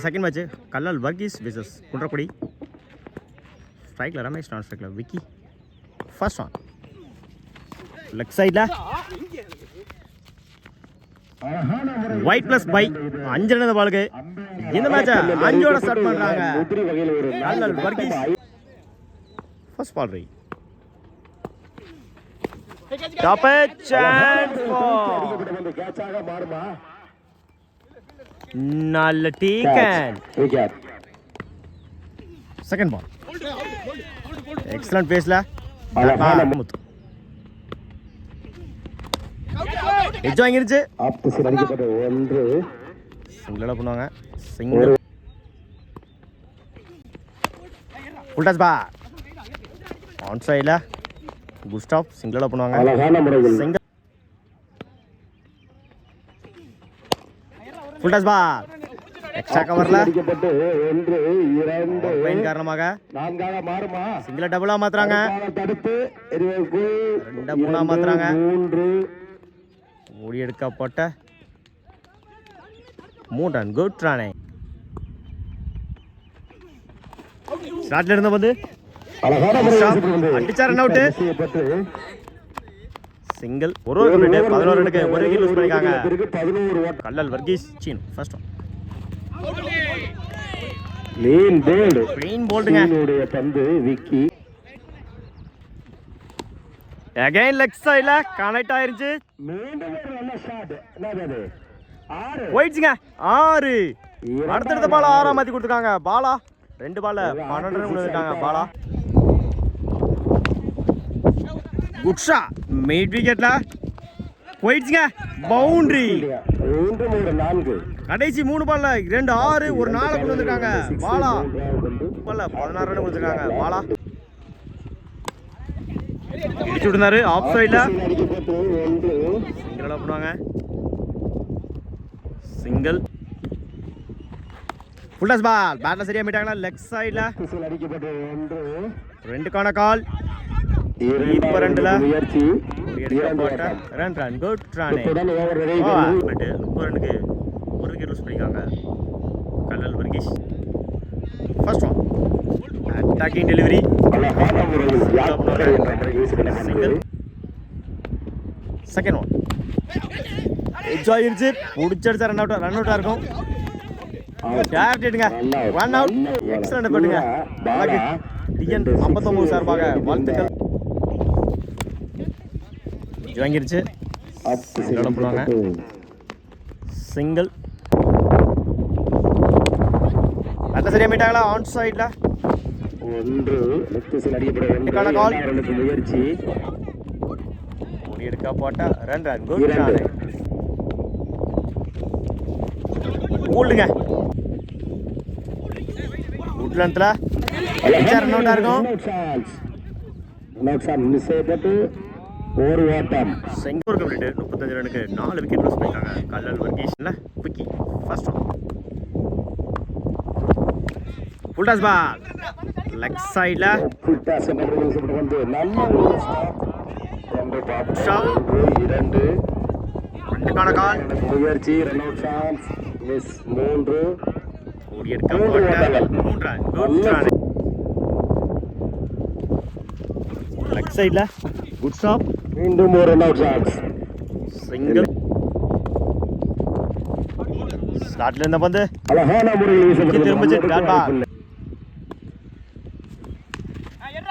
Second match Kallal Varghese versus Kunnakudi. ஸ்ட்ரைக்ல Ramesh, non ஸ்ட்ரைக்ல Vicky. First one left சைட்ல ஒயிட் பிளஸ் பை 5 ரன் பாலுக்கு. இந்த மேட்ச 5ஓட ஸ்டார்ட் பண்றாங்க Kallal Varghese. First ball right top chance கேட்சாக மாறுமா. நல்ல டீக்கன். செகண்ட் பால் எக்ஸலன்ட் பேஸ்ல முத்து எட்ஜ் வாங்கிருச்சு. சிங்கிளா பண்ணுவாங்க. Single full touch ball on சைட்ல குட் ஸ்டாப். சிங்கிளா பண்ணுவாங்க. Single full touch ball extra கவர்ல காரணமாக சிங்கிள டபுளா மாத்துறாங்க. 2-3 மாத்துறாங்க. மூடி எடுக்கப்பட்ட 3 ரன். Good run. ஸ்டார்ட்ல இருந்த வந்து அடிச்சா ரன் அவுட். சிங்கிள் ஒரு 11 ரனுக்கு ஒரு விக்கெட் லூஸ் பண்ணிருக்காங்க கல்லால் வர்கீஸ். சீன் ஃபர்ஸ்ட் ஒன் க்ளீன் போல்டுங்க. பந்து விக்கி அகைன் லெக் சைடுல கனெக்ட் ஆயிருச்சு. போயிடுச்சுங்க 6. அடுத்தடுத்த பால் 6 மாத்தி கொடுத்துருக்காங்க. பாலா 2 பால்ல 12 ரன் கொடுத்துருக்காங்க. பாலா குட் ஷாட் மிட் விக்கெட்ல போயிடுச்சுங்க. பவுண்டரி. கடைசி 3 பால்ல 2 6 ஒரு 4 கொண்டு வந்திருக்காங்க. பாலா பால்ல 16 ரன் கொடுத்துருக்காங்க. பாலா இடிச்சு விட்டுருந்தாரு ஆஃப் சைட்ல. சிங்கிள் பண்ணுவாங்க. சிங்கிள் ஃபுல் டச் பால் பேட்ல சரியா மீட்டாங்களா. லெக் சைட்ல 2க்கான கால். இப்ப 2ல ரன் ரன் குட் ரன். 30 ரனுக்கு ஒரு விக்கெட் லூஸ் பண்ணிருக்காங்க கல்லால் Varghese. First one attacking delivery. Single second one edge ஆயிருச்சு. பிடிச்சடிச்சா ரன் அவுட்டா இருக்கும். டேரக்டுங்க ரன் அவுட். எக்ஸலன்ட் பண்ணுங்க டிஎன் 59 சார்பாக வாழ்த்துக்கள். வாங்கிருச்சு. போடுவாங்க. சிங்கிள் நல்ல சரியா மீட்டாங்களா ஆன் சைட்ல. கால் முயற்சி எடுக்க போட்டா ரன் ரன் குட் ரன். போல்டுங்க உட்லண்ட்ல ரன் அவுட்டா இருக்கும். ஒரு ஓட்டம் செங்கூர் கம்ப்ளீட். 35 ரனுக்கு 4 விக்கெட் லூஸ் பண்ணிருக்காங்க கல்லால் வர்கீஸ்ல Vicky. First one full toss ball leg சைடுல ஃபுல் டாஸ் வந்து நல்ல ஒரு ஸ்டாப். 2க்கான கால் முயற்சி ரன் அவுட் சான்ஸ் மிஸ். 3 ஓடி எடுக்கப்பட்ட 3 ரன் குட் ரன். லெக் சைடுல குட் ஸ்டாப். மீண்டும் ஒரு ரன் அவுட் சான்ஸ். சிங்கிள் ஸ்டார்ட்ல இருந்த பந்து அழகான முறையில் திரும்பிச்சு டாட் பால்.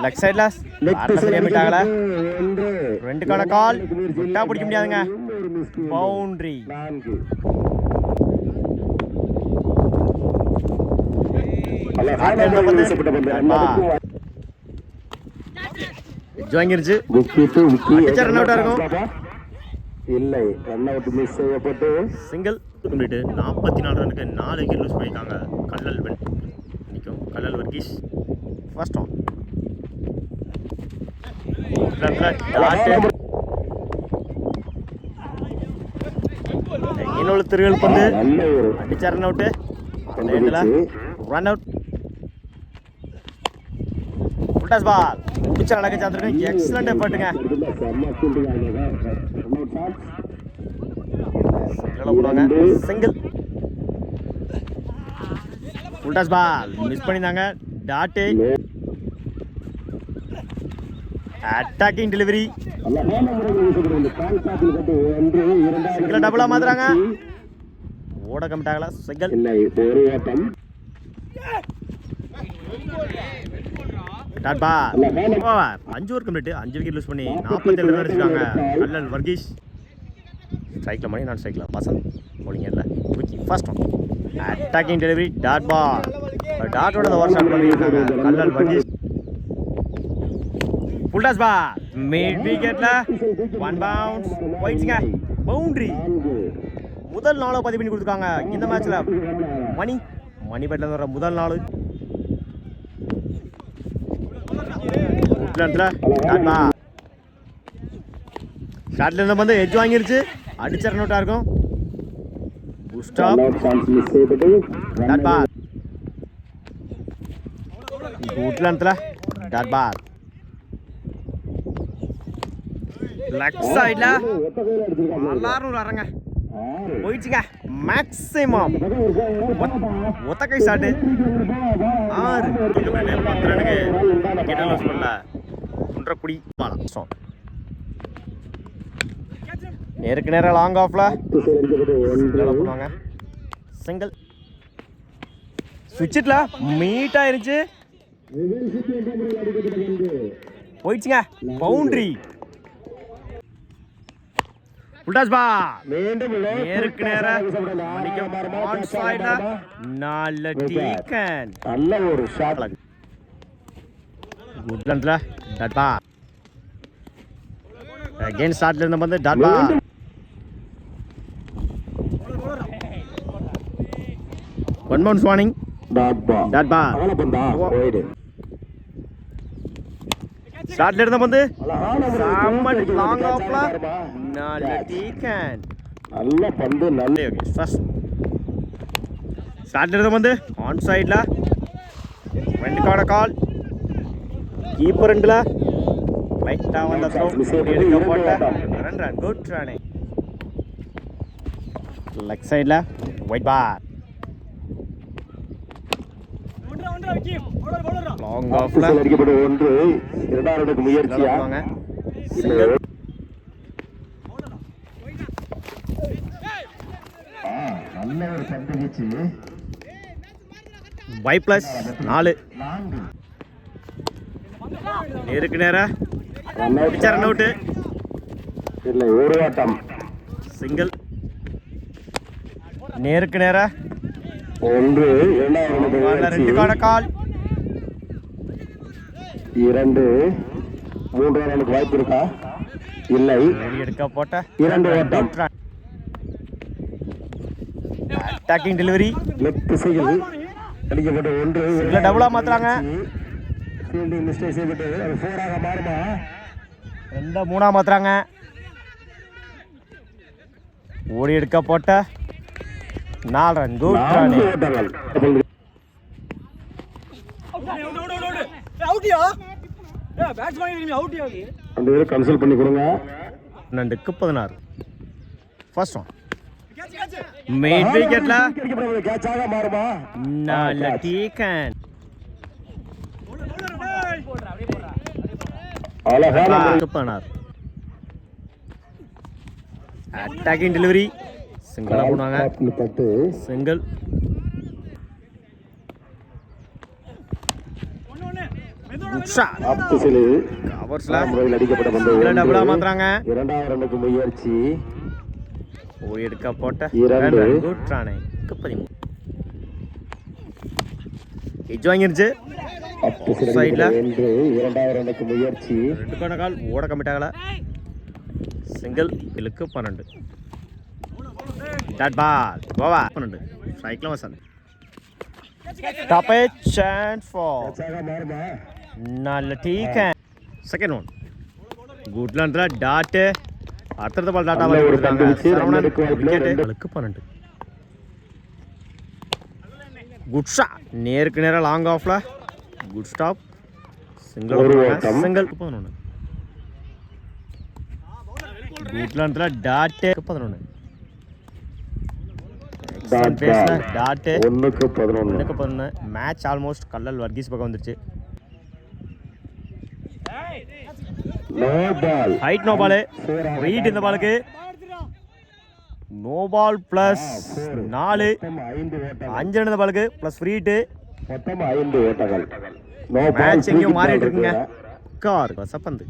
லெக் சைடுல சரியா மீட்டாங்களா. 2க்கான கால் விட்டா பிடிக்க முடியாதுங்க. பவுண்டரி. வாங்கிருச்சு. ரன் அவுட்டா இருக்கும். இல்லை ரன் அவுட் மிஸ் செய்யப்பட்டு சிங்கிள் கம்ப்ளீட். 44 ரனுக்கு 4 விக்கெட் லூஸ் பண்ணிருக்காங்க கல்லால் நிற்கும் கல்லால் வர்கீஸ். ஃபர்ஸ்ட் ஒன் இன்னொரு திருகள் பந்து அடிச்சா run out. Run out full toss ball பிச்சர் அழகா சாந்திருக்கேன். எக்ஸலண்ட் எஃபர்ட்டுங்க. Single full toss ball miss பண்ணியிருந்தாங்க. Dot attacking delivery. சிங்கிள டபுளா மாத்துறாங்க. ஓட கமிட்டாங்களா single. Dot ball 5 over complete. 5 wicket lose பண்ணி 47 ரன் அடிச்சிருக்காங்க கல்லல் வர்கீஸ். ஸ்ட்ரைக்கில் மணி நான் ஸ்ட்ரைக்கில் வசந்த் பவுலிங் இல்லை. First one attacking delivery. Dot ball டாட்டோட ஓவர் ஷாட் பண்ணியிருக்காங்க Kallal Varghese. Full toss ball mid விக்கெட்ல 1 பவுன்ஸ் போயிடுச்சுங்க. பவுண்டரி. முதல் நாளை பதிவு பண்ணி கொடுத்துருக்காங்க இந்த மேட்ச்ல. மணி பேட்ல வர முதல் நாள் ஷாட்ல இருந்த வந்து எட்ஜ் வாங்கிருச்சு. அடிச்ச ரன் அவுட்டா இருக்கும். லெக் சைட்ல எல்லாரும் வரங்க போயிடுச்சுங்க. மேக்ஸிமம் ஒத்த கை ஷாட்டு 6 ரனுக்கு விக்கெட் லூஸ் பண்ணல. குன்றக்குடி பாலம் நேருக்கு நேரம் லாங் ஆஃப்ல பண்ணுவாங்க. சிங்கிள் சுவிட்சிட்ல மீட் ஆயிருச்சு. போயிடுச்சுங்க. பவுண்டரி. புல்டாஸ் பா நேருக்கு நேரா ஆன் சைடுல நல்ல டீக்கன். நல்ல ஒரு ஷாட். குட் லண்ட்ல டாட் பா அகைன் ஷாட்ல இருந்த வந்து டாட் பா. One bounce warning. டாட் பா ஷாட்ல இருந்த வந்து லாங் ஆஃப்ல நல்ல டீக்கன். நல்ல பந்து. நல்ல ஃபர்ஸ்ட் ஷாட்ல இருந்த வந்து ஆன் சைடுல வெண்காட கால். கீப்பர் ரெண்டுல லைட்டா வந்த த்ரோ எடுக்க போட்ட ரன் குட் ரன். லெக் சைடுல ஒயிட் பால் லாங் ஆஃப்ல அடிக்கப்பட்ட ஒன்று. இரண்டாவது ரனுக்கு முயற்சியா சிங்கிள். நல்ல ஒரு பந்து வீச்சு. Y + 4 நேருக்கு நேரா ரன் அவுட் இல்லை. ஒரு ஆட்டம் சிங்கிள். நேருக்கு நேரா ஒன்று. ரெண்டு காட கால். 2 3 ரனுக்கு வாய்ப்பு இருக்கா? இல்லை. எடுக்க போட்ட 2 ஓட்டம். Attacking delivery. லெக் திசையில் அடிக்கப்பட்ட ஒன்று. சிங்கிள டபுளா மாத்துறாங்க. ஃபீல்டிங் மிஸ்டேக் செய்யப்பட்டு அது 4 ஆக மாறுமா? 2 3 மாத்துறாங்க. ஓடி எடுக்க போட்ட 4 ரன். Good run. அவுட்டியா? பேட்ஸ்மேன் நீங்க அவுட்டியா? அந்த இத கன்சல்ட் பண்ணி கொடுங்க. 2க்கு 16. ஃபர்ஸ்ட் ஒன் மிட் விக்கெட்ல கேட்ச் ஆக மாறுமா? நல்ல டீக்கன். அழகான 16. Attacking delivery. சிங்கிளா போனாங்க. சிங்கிள். அடிக்கப்பட்ட மாத்துறாங்க. இரண்டாவது ரனுக்கு முயற்சி. எடுக்க போட்ட 2 குட் ரன். 13 எட்ஜ் வாங்கிருச்சு. சைடுல இரண்டாவது ரனுக்கு முயற்சி. 2 கோண கால் ஓட கமிட்டாங்கள. சிங்கிள். இலுக்கு 12. டாட் பால் கோவா 12. ஸ்ட்ரைக்ல Vasanth. Top a chance for நல்ல டீக்கன். செகண்ட் ஒன் குட் லண்ட்ல டாட். அடுத்த பால் டாட்டா வாங்கி கொடுத்தாங்க. சரவணன் விக்கெட் 12. Good shot. நேருக்கு நேரா லாங் ஆஃப்ல good stop. Single. Single 11. Good லண்ட்ல டாட் 11. செகண்ட் பேஸில் dot 1-11. 1-11. Match almost Kallal Varghese பக்கம் வந்துருச்சு. No ball. Height no ball. ரீட் இந்த பாலுக்கு நோ பால் ப்ளஸ் 4. 5 இந்த பாலுக்கு ப்ளஸ் ஃப்ரீட்டு. மொத்தம் 5 ஓட்டங்கள். No ball. மேட்ச் எங்கேயும் மாறிட்டு இருக்குங்க. கார் வசப்பந்து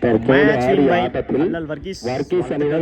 தற்போது மேட்ச் ஆடிய பை ஆட்டத்தில் கல்லல் வர்கீஸ் வர்கீஸ் அணிகள்